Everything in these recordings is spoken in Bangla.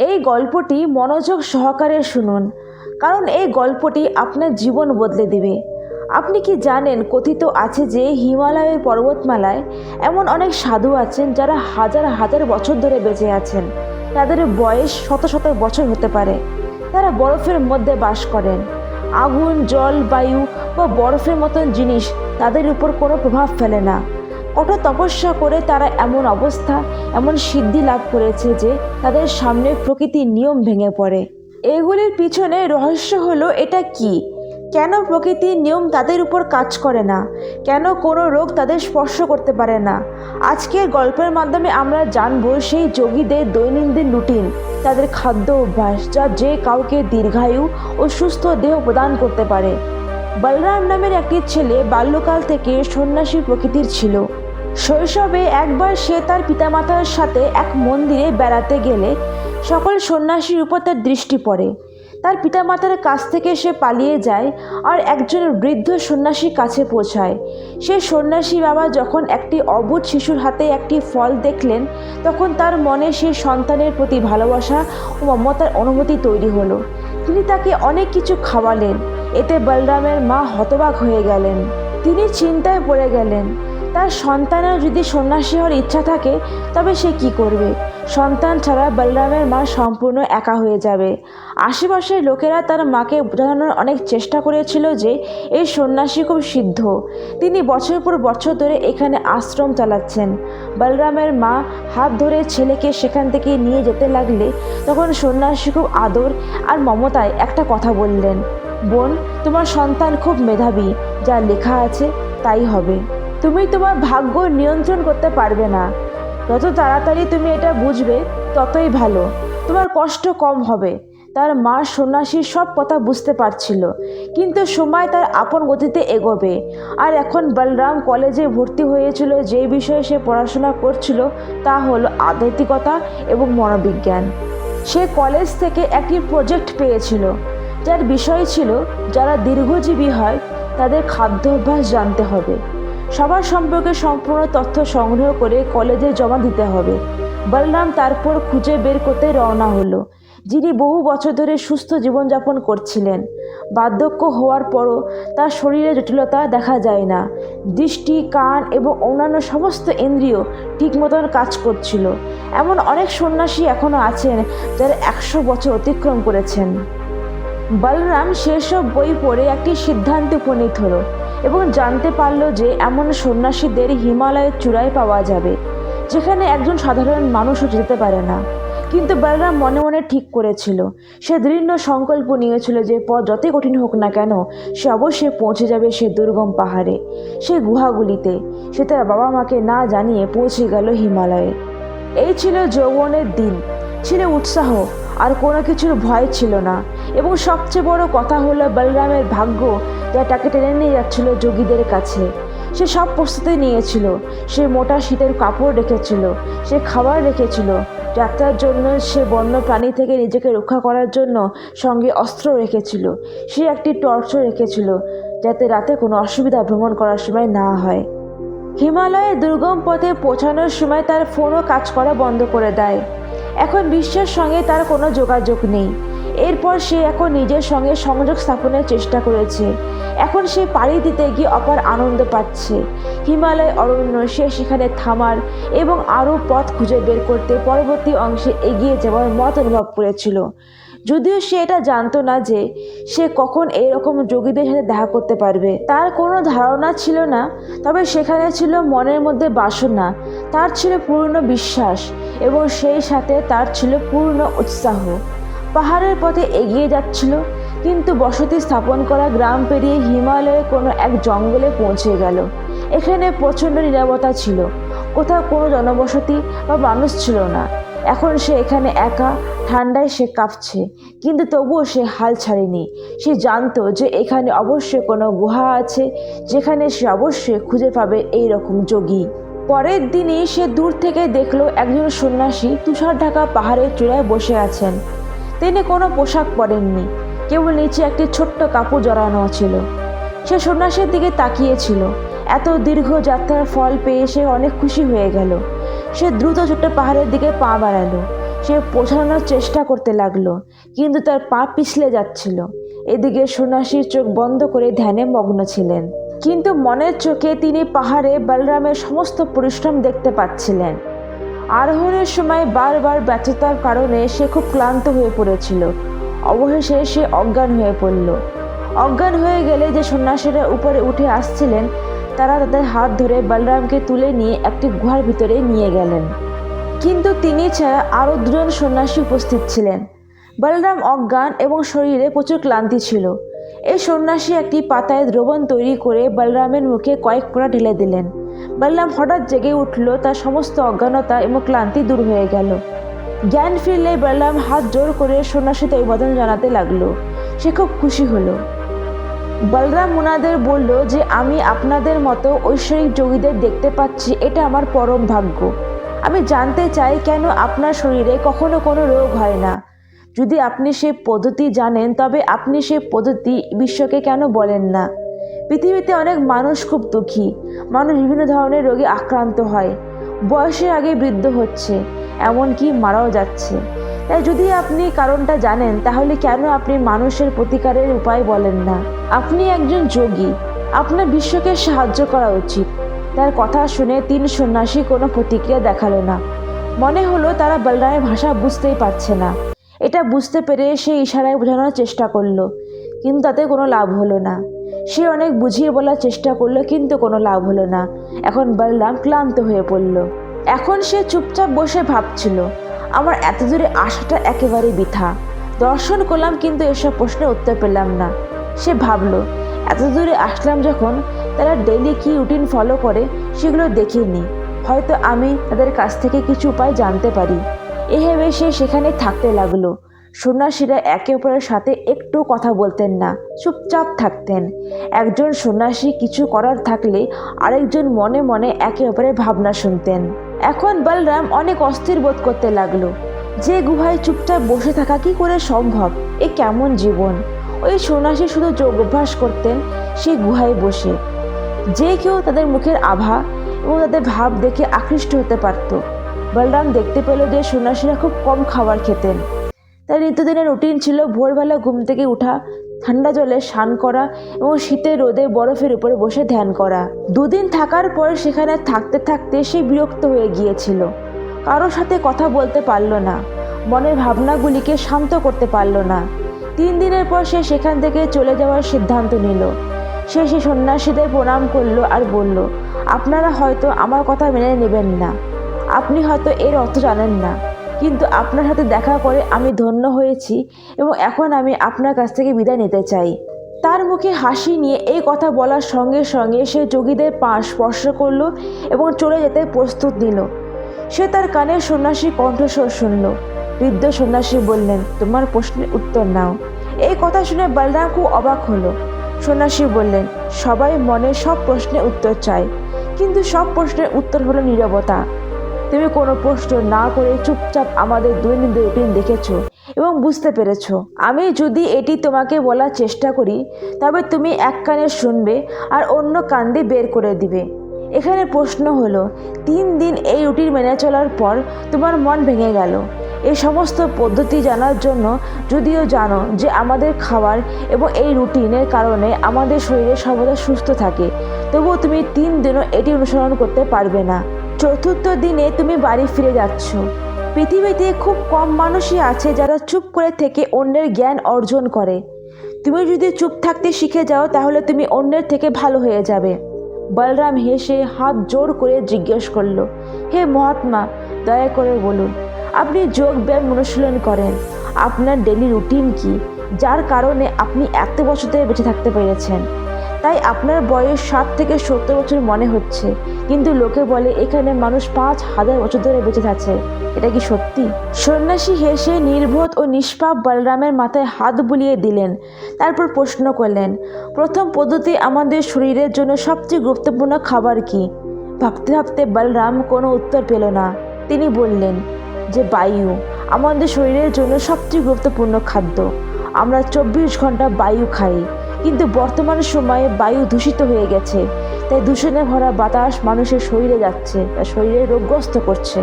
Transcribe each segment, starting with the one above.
এই গল্পটি মনোযোগ সহকারে শুনুন, কারণ এই গল্পটি আপনার জীবন বদলে দেবে। আপনি কি জানেন, কথিত আছে যে হিমালয়ের পর্বতমালায় এমন অনেক সাধু আছেন যারা হাজার হাজার বছর ধরে বেঁচে আছেন। তাদের বয়স শত শত বছর হতে পারে। তারা বরফের মধ্যে বাস করেন। আগুন, জল, বায়ু বা বরফের মতন জিনিস তাদের উপর কোনো প্রভাব ফেলে না। কঠোর তপস্যা করে তারা এমন অবস্থা, এমন সিদ্ধি লাভ করেছে যে তাদের সামনে প্রকৃতির নিয়ম ভেঙে পড়ে। এগুলির পিছনে রহস্য হলো এটা কি, কেন প্রকৃতির নিয়ম তাদের উপর কাজ করে না, কেন কোনো রোগ তাদের স্পর্শ করতে পারে না। আজকের গল্পের মাধ্যমে আমরা জানব সেই যোগীদের দৈনন্দিন রুটিন, তাদের খাদ্য অভ্যাস, যা যে কাউকে দীর্ঘায়ু ও সুস্থ দেহ প্রদান করতে পারে। বলরাম নামের একটি ছেলে বাল্যকাল থেকে সন্ন্যাসী প্রকৃতির ছিল। শৈশবে একবার সে তার পিতামাতার সাথে এক মন্দিরে বেড়াতে গেলে সকল সন্ন্যাসীর উপর তার দৃষ্টি পড়ে। তার পিতামাতার কাছ থেকে সে পালিয়ে যায় আর একজন বৃদ্ধ সন্ন্যাসীর কাছে পৌঁছায়। সে সন্ন্যাসী বাবা যখন একটি অবুঝ শিশুর হাতে একটি ফল দেখলেন, তখন তার মনে সেই সন্তানের প্রতি ভালোবাসা ও মমতার অনুভূতি তৈরি হলো। তিনি তাকে অনেক কিছু খাওয়ালেন। এতে বলরামের মা হতবাক হয়ে গেলেন। তিনি চিন্তায় পড়ে গেলেন, তার সন্তানের যদি সন্ন্যাসী হওয়ার ইচ্ছা থাকে তবে সে কি করবে। সন্তান ছাড়া বলরামের মা সম্পূর্ণ একা হয়ে যাবে। আশেপাশের লোকেরা তার মাকে বোঝানোর অনেক চেষ্টা করেছিল যে এই সন্ন্যাসী খুব সিদ্ধ, তিনি বছরের পর বছর ধরে এখানে আশ্রম চালাচ্ছেন। বলরামের মা হাত ধরে ছেলেকে সেখান থেকে নিয়ে যেতে লাগলে তখন সন্ন্যাসী খুব আদর আর মমতায় একটা কথা বললেন, বোন, তোমার সন্তান খুব মেধাবী, যা লেখা আছে তাই হবে। তুমি তোমার ভাগ্য নিয়ন্ত্রণ করতে পারবে না। যত তাড়াতাড়ি তুমি এটা বুঝবে ততই ভালো, তোমার কষ্ট কম হবে। তার মা সন্ন্যাসীর সব কথা বুঝতে পারছিল, কিন্তু সময় তার আপন গতিতে এগোবে। আর এখন বলরাম কলেজে ভর্তি হয়েছিল। যে বিষয়ে সে পড়াশোনা করছিল তা হলো আধ্যাত্মিকতা এবং মনোবিজ্ঞান। সে কলেজ থেকে একটি প্রজেক্ট পেয়েছিল, যার বিষয় ছিল যারা দীর্ঘজীবী হয় তাদের খাদ্যাভ্যাস জানতে হবে। সবার সম্পর্কে সম্পূর্ণ তথ্য সংগ্রহ করে কলেজে জমা দিতে হবে। বলরাম তারপর খুঁজে বের করতে রওনা হলো, যিনি বহু বছর ধরে সুস্থ জীবনযাপন করছিলেন। বার্ধক্য হওয়ার পরও তার শরীরে জটিলতা দেখা যায় না। দৃষ্টি, কান এবং অন্যান্য সমস্ত ইন্দ্রিয় ঠিক মতন কাজ করছিল। এমন অনেক সন্ন্যাসী এখনও আছেন যারা 100 বছর অতিক্রম করেছেন। বলরাম সেসব বই পড়ে একটি সিদ্ধান্তে উপনীত হলো এবং জানতে পারল যে এমন সন্ন্যাসীদের হিমালয়ের চূড়ায় পাওয়া যাবে, যেখানে একজন সাধারণ মানুষও যেতে পারে না। কিন্তু বলরাম মনে মনে ঠিক করেছিল, সে দৃঢ় সংকল্প নিয়েছিল যে পথ যতই কঠিন হোক না কেন সে অবশ্যই পৌঁছে যাবে সে দুর্গম পাহাড়ে, সেই গুহাগুলিতে। সে তার বাবা মাকে না জানিয়ে পৌঁছে গেল হিমালয়ে। এই ছিল যৌবনের দিন, ছিল উৎসাহ, আর কোনো কিছুর ভয় ছিল না। এবং সবচেয়ে বড় কথা হলো বলরামের ভাগ্য, যা তাকে টেনে নিয়ে যাচ্ছিল যোগীদের কাছে। সে সব প্রস্তুতি নিয়েছিল। সে মোটা শীতের কাপড় রেখেছিল, সে খাবার রেখেছিল যাত্রার জন্য, সে বন্য প্রাণী থেকে নিজেকে রক্ষা করার জন্য সঙ্গে অস্ত্র রেখেছিল, সে একটি টর্চও রেখেছিল যাতে রাতে কোনো অসুবিধা ভ্রমণ করার সময় না হয়। হিমালয়ের দুর্গম পথে পৌঁছানোর সময় তার ফোনও কাজ করা বন্ধ করে দেয়। এখন বিশ্বের সঙ্গে তার কোনো যোগাযোগ নেই। এরপর সে এখন নিজের সঙ্গে সংযোগ স্থাপনের চেষ্টা করেছে। এখন সে পাড়ি দিতে গিয়ে অপার আনন্দ পাচ্ছে। হিমালয় অরণ্য, সে সেখানে থামার এবং আরও পথ খুঁজে বের করতে পরবর্তী অংশে এগিয়ে যাওয়ার মত অনুভব করেছিল। যদিও সে এটা জানতো না যে সে কখন এইরকম যোগীদের সাথে দেখা করতে পারবে। তার কোনো ধারণা ছিল না, তবে সেখানে ছিল মনের মধ্যে বাসনা, তার ছিল পূর্ণ বিশ্বাস এবং সেই সাথে তার ছিল পূর্ণ উৎসাহ। পাহাড়ের পথে এগিয়ে যাচ্ছিল, কিন্তু বসতি স্থাপন করা গ্রাম পেরিয়ে হিমালয়ে কোনো এক জঙ্গলে পৌঁছে গেল। এখানে প্রচণ্ড নীরবতা ছিল, কোথাও কোনো জনবসতি বা মানুষ ছিল না। এখন সে এখানে একা, ঠান্ডায় সে কাঁপছে, কিন্তু তবুও সে হাল ছাড়েনি। সে জানতো যে এখানে অবশ্যই কোনো গুহা আছে, যেখানে সে অবশ্যই খুঁজে পাবে এই রকম যোগী। পরের দিনই সে দূর থেকে দেখলো একজন সন্ন্যাসী তুষার ঢাকা পাহাড়ের চূড়ায় বসে আছেন। তিনি কোনো পোশাক পরেননি, কেবল নিচে একটি ছোট্ট কাপড় জড়ানো ছিল। সে সন্ন্যাসীর দিকে তাকিয়েছিল। এত দীর্ঘ যাত্রার ফল পেয়ে সে অনেক খুশি হয়ে গেল। সে দ্রুত ছোট্ট পাহাড়ের দিকে পা বাড়ালো। সে পৌঁছানোর চেষ্টা করতে লাগলো, কিন্তু তার পা পিছলে যাচ্ছিল। এদিকে সন্ন্যাসীর চোখ বন্ধ করে ধ্যানে মগ্ন ছিলেন, কিন্তু মনের চোখে তিনি পাহাড়ে বলরামের সমস্ত পরিশ্রম দেখতে পাচ্ছিলেন। আরোহণের সময় বারবার ব্যর্থতার কারণে সে খুব ক্লান্ত হয়ে পড়েছিল। অবশেষে সে অজ্ঞান হয়ে পড়ল। অজ্ঞান হয়ে গেলে যে সন্ন্যাসীরা উপরে উঠে আসছিলেন তারা তাদের হাত ধরে বলরামকে তুলে নিয়ে একটি গুহার ভিতরে নিয়ে গেলেন, কিন্তু তিনি ছাড়া আরও দুজন সন্ন্যাসী উপস্থিত ছিলেন। বলরাম অজ্ঞান এবং শরীরে প্রচুর ক্লান্তি ছিল। এই সন্ন্যাসী একটি পাতায় দ্রবণ তৈরি করে বলরামের মুখে কয়েক ফোঁটা ঢেলে দিলেন। বলরাম হঠাৎ জেগে উঠল, তার সমস্ত অজ্ঞানতা এবং ক্লান্তি দূর হয়ে গেল। জ্ঞান ফিরলে বলরাম হাত জোর করে সন্ন্যাসীতে অভিবাদন জানাতে লাগলো। সে খুব খুশি হলো। বলরাম ওনাদের বলল যে আমি আপনাদের মতো ঐশ্বরিক যোগীদের দেখতে পাচ্ছি, এটা আমার পরম ভাগ্য। আমি জানতে চাই কেন আপনার শরীরে কখনো কোনো রোগ হয় না। যদি আপনি সেই পদ্ধতি জানেন তবে আপনি সেই পদ্ধতি বিশ্বকে কেন বলেন না? পৃথিবীতে অনেক মানুষ খুব দুঃখী, মানুষ বিভিন্ন ধরনের রোগে আক্রান্ত হয়, বয়সের আগে বৃদ্ধ হচ্ছে, এমনকি মারাও যাচ্ছে। তাই যদি আপনি কারণটা জানেন তাহলে কেন আপনি মানুষের প্রতিকারের উপায় বলেন না? আপনি একজন যোগী, আপনার বিশ্বকে সাহায্য করা উচিত। তার কথা শুনে তিন সন্ন্যাসী কোনো প্রতিক্রিয়া দেখালো না। মনে হলো তারা বলরামের ভাষা বুঝতেই পারছে না। এটা বুঝতে পেরে সে ইশারায় বোঝানোর চেষ্টা করলো, কিন্তু তাতে কোনো লাভ হলো না। সে অনেক বুঝিয়ে বলার চেষ্টা করলো, কিন্তু কোনো লাভ হলো না। এখন বলরাম ক্লান্ত হয়ে পড়ল। এখন সে চুপচাপ বসে ভাবছিল, আমার এত দূরে আসাটা একেবারে বৃথা। দর্শন করলাম কিন্তু এসব প্রশ্নের উত্তর পেলাম না। সে ভাবলো, এত দূরে আসলাম যখন, তারা ডেইলি কি রুটিন ফলো করে সেগুলো দেখে নিই, হয়তো আমি তাদের কাছ থেকে কিছু উপায় জানতে পারি। এ ভেবে সে সেখানে থাকতে লাগলো। সন্ন্যাসীরা একে অপরের সাথে একটু কথা বলতেন না, চুপচাপ থাকতেন। একজন সন্ন্যাসী কিছু করার থাকলে আরেকজন মনে মনে একে অপরের ভাবনা শুনতেন। এখন বলরাম অনেক অস্থির বোধ করতে লাগলো। যে গুহায় চুপচাপ বসে থাকা কি করে সম্ভব? এ কেমন জীবন? ওই সন্ন্যাসী শুধু যোগ অভ্যাস করতেন সেই গুহায় বসে। যে কেউ তাদের মুখের আভা এবং তাদের ভাব দেখে আকৃষ্ট হতে পারত। বলরাম দেখতে পেল যে সন্ন্যাসীরা খুব কম খাবার খেতেন। তার নিত্যদিনের রুটিন ছিল ভোরবেলা ঘুম থেকে ওঠা, ঠান্ডা জলে স্নান করা এবং শীতের রোদে বরফের উপরে বসে ধ্যান করা। দুদিন থাকার পর সেখানে থাকতে থাকতে সে বিরক্ত হয়ে গিয়েছিল। কারোর সাথে কথা বলতে পারল না, মনের ভাবনাগুলিকে শান্ত করতে পারল না। 3 দিনের পর সে সেখান থেকে চলে যাওয়ার সিদ্ধান্ত নিল। সে সন্ন্যাসীদের প্রণাম করলো আর বলল, আপনারা হয়তো আমার কথা মেনে নেবেন না, আপনি হয়তো এর অর্থ জানেন না, কিন্তু আপনার সাথে দেখা করে আমি ধন্য হয়েছি এবং এখন আমি আপনার কাছ থেকে বিদায় নিতে চাই। তার মুখে হাসি নিয়ে এই কথা বলার সঙ্গে সঙ্গে সে যোগীদের পা স্পর্শ করলো এবং চলে যেতে প্রস্তুত নিল। সে তার কানে সন্ন্যাসীর কণ্ঠস্বর শুনল। বৃদ্ধ সন্ন্যাসী বললেন, তোমার প্রশ্নের উত্তর নাও। এই কথা শুনে বলরাম খুব অবাক হলো। সন্ন্যাসী বললেন, সবাই মনে সব প্রশ্নের উত্তর চায়, কিন্তু সব প্রশ্নের উত্তর হলো নীরবতা। তুমি কোনো প্রশ্ন না করে চুপচাপ আমাদের দৈনন্দিন রুটিন দেখেছো এবং বুঝতে পেরেছো। আমি যদি এটি তোমাকে বলার চেষ্টা করি তবে তুমি এক কানে শুনবে আর অন্য কান দিয়ে বের করে দিবে। এখানে প্রশ্ন হলো, 3 দিন এই রুটিন মেনে চলার পর তোমার মন ভেঙে গেল এই সমস্ত পদ্ধতি জানার জন্য, যদিও জানো যে আমাদের খাবার এবং এই রুটিনের কারণে আমাদের শরীরে সর্বদা সুস্থ থাকে, তবুও তুমি 3 দিনও এটি অনুসরণ করতে পারবে না। 4র্থ দিনে তুমি বাড়ি ফিরে যাচ্ছ। পৃথিবীতে খুব কম মানুষই আছে যারা চুপ করে থেকে অন্যের জ্ঞান অর্জন করে। তুমি যদি চুপ থাকতে শিখে যাও তাহলে তুমি অন্যের থেকে ভালো হয়ে যাবে। বলরাম হেসে হাত জোর করে জিজ্ঞেস করলো, হে মহাত্মা, দয়া করে বলুন, আপনি যোগ ব্যায়াম অনুশীলন করেন, আপনার ডেলি রুটিন কি, যার কারণে আপনি এত বছর ধরে বেঁচে থাকতে পেরেছেন? তাই আপনার বয়স 60 থেকে 70 বছর মনে হচ্ছে, কিন্তু লোকে বলে এখানে মানুষ 5000 বছর ধরে বেঁচে আছে। এটা কি সত্যি? সন্ন্যাসী হেসে নির্বোধ ও নিষ্পাপ বলরামের মাথায় হাত বুলিয়ে দিলেন। তারপর প্রশ্ন করলেন, প্রথম পদ্ধতি, আমাদের শরীরের জন্য সবচেয়ে গুরুত্বপূর্ণ খাবার কি? ভাবতে ভাবতে বলরাম কোনো উত্তর পেল না। তিনি বললেন যে বায়ু আমাদের শরীরের জন্য সবচেয়ে গুরুত্বপূর্ণ খাদ্য। আমরা 24 ঘন্টা বায়ু খাই, কিন্তু বর্তমান সময়ে বায়ু দূষিত হয়ে গেছে। তাই দূষণে ভরা বাতাস মানুষের শরীরে যাচ্ছে, তার শরীরে রোগগ্রস্ত করছে।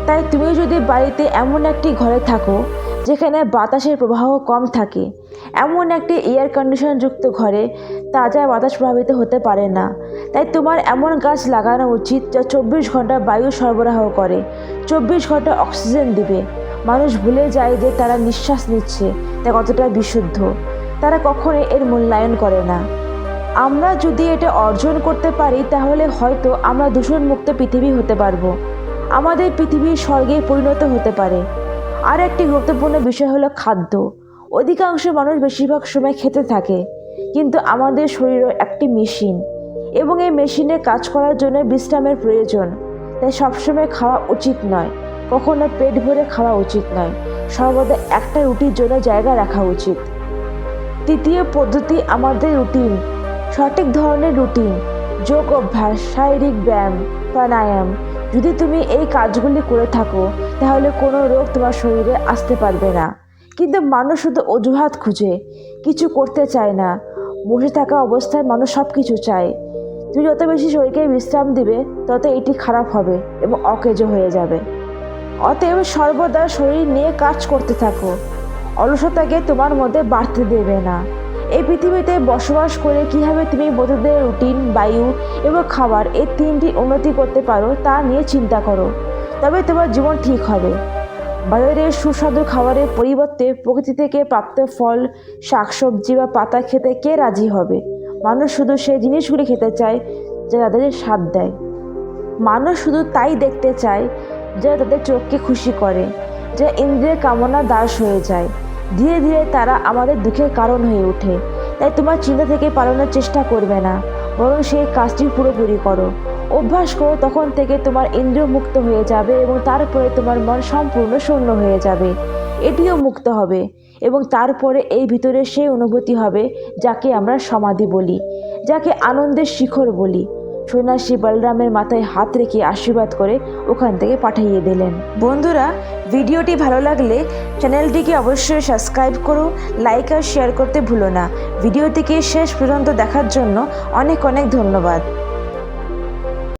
তাই তুমি যদি বাড়িতে এমন একটি ঘরে থাকো যেখানে বাতাসের প্রবাহ কম থাকে, এমন একটি এয়ার কন্ডিশনযুক্ত ঘরে তাজা বাতাস প্রভাবিত হতে পারে না, তাই তোমার এমন গাছ লাগানো উচিত যা 24 ঘন্টা বায়ু সরবরাহ করে, 24 ঘন্টা অক্সিজেন দিবে। মানুষ ভুলে যায় যে তারা নিঃশ্বাস নিচ্ছে তা কতটা বিশুদ্ধ, তারা কখনোই এর মূল্যায়ন করে না। আমরা যদি এটা অর্জন করতে পারি তাহলে হয়তো আমরা দূষণমুক্ত পৃথিবী হতে পারবো, আমাদের পৃথিবী স্বর্গে পরিণত হতে পারে। আর একটি গুরুত্বপূর্ণ বিষয় হলো খাদ্য। অধিকাংশ মানুষ বেশিরভাগ সময় খেতে থাকে, কিন্তু আমাদের শরীরও একটি মেশিন এবং এই মেশিনে কাজ করার জন্য বিশ্রামের প্রয়োজন। তাই সবসময় খাওয়া উচিত নয়, কখনো পেট ভরে খাওয়া উচিত নয়, সর্বদা একটা রুটির জন্য জায়গা রাখা উচিত। তৃতীয় পদ্ধতি আমাদের রুটিন, সঠিক ধরনের রুটিন, যোগ অভ্যাস, শারীরিক ব্যায়াম, প্রাণায়াম। যদি তুমি এই কাজগুলি করে থাকো তাহলে কোনো রোগ তোমার শরীরে আসতে পারবে না। কিন্তু মানুষ শুধু অজুহাত খুঁজে, কিছু করতে চায় না। বসে থাকা অবস্থায় মানুষ সব কিছু চায়। তুমি যত বেশি শরীরকে বিশ্রাম দিবে তত এটি খারাপ হবে এবং অকেজো হয়ে যাবে। অতএব সর্বদা শরীর নিয়ে কাজ করতে থাকো, অলসতাকে তোমার মধ্যে বাড়তে দেবে না। এই পৃথিবীতে বসবাস করে কীভাবে তুমি বন্ধুদের রুটিন, বায়ু এবং খাবার এই তিনটি উন্নতি করতে পারো তা নিয়ে চিন্তা করো, তবে তোমার জীবন ঠিক হবে। বাজারের সুস্বাদু খাবারের পরিবর্তে প্রকৃতি থেকে প্রাপ্ত ফল, শাকসবজি বা পাতা খেতে কে রাজি হবে? মানুষ শুধু সেই জিনিসগুলি খেতে চায় যা তাদের স্বাদ দেয়। মানুষ শুধু তাই দেখতে চায় যা তাদের চোখকে খুশি করে, যা ইন্দ্রিয়ের কামনা দাস হয়ে যায়। ধীরে ধীরে তারা আমাদের দুঃখের কারণ হয়ে ওঠে। তাই তোমার চিন্তা থেকে পালানোর চেষ্টা করবে না, বরং সেই কাজটি পুরোপুরি করো, অভ্যাস করো। তখন থেকে তোমার ইন্দ্রিয় মুক্ত হয়ে যাবে এবং তারপরে তোমার মন সম্পূর্ণ শূন্য হয়ে যাবে, এটিও মুক্ত হবে। এবং তারপরে এই ভিতরে সেই অনুভূতি হবে যাকে আমরা সমাধি বলি, যাকে আনন্দের শিখর বলি। সন্ন্যাসী বলরামের মাথায় হাত রেখে আশীর্বাদ করে ওখান থেকে পাঠিয়ে দিলেন। বন্ধুরা, ভিডিওটি ভালো লাগলে চ্যানেলটিকে অবশ্যই সাবস্ক্রাইব করো, লাইক আর শেয়ার করতে ভুলো না। ভিডিওটিকে শেষ পর্যন্ত দেখার জন্য অনেক অনেক ধন্যবাদ।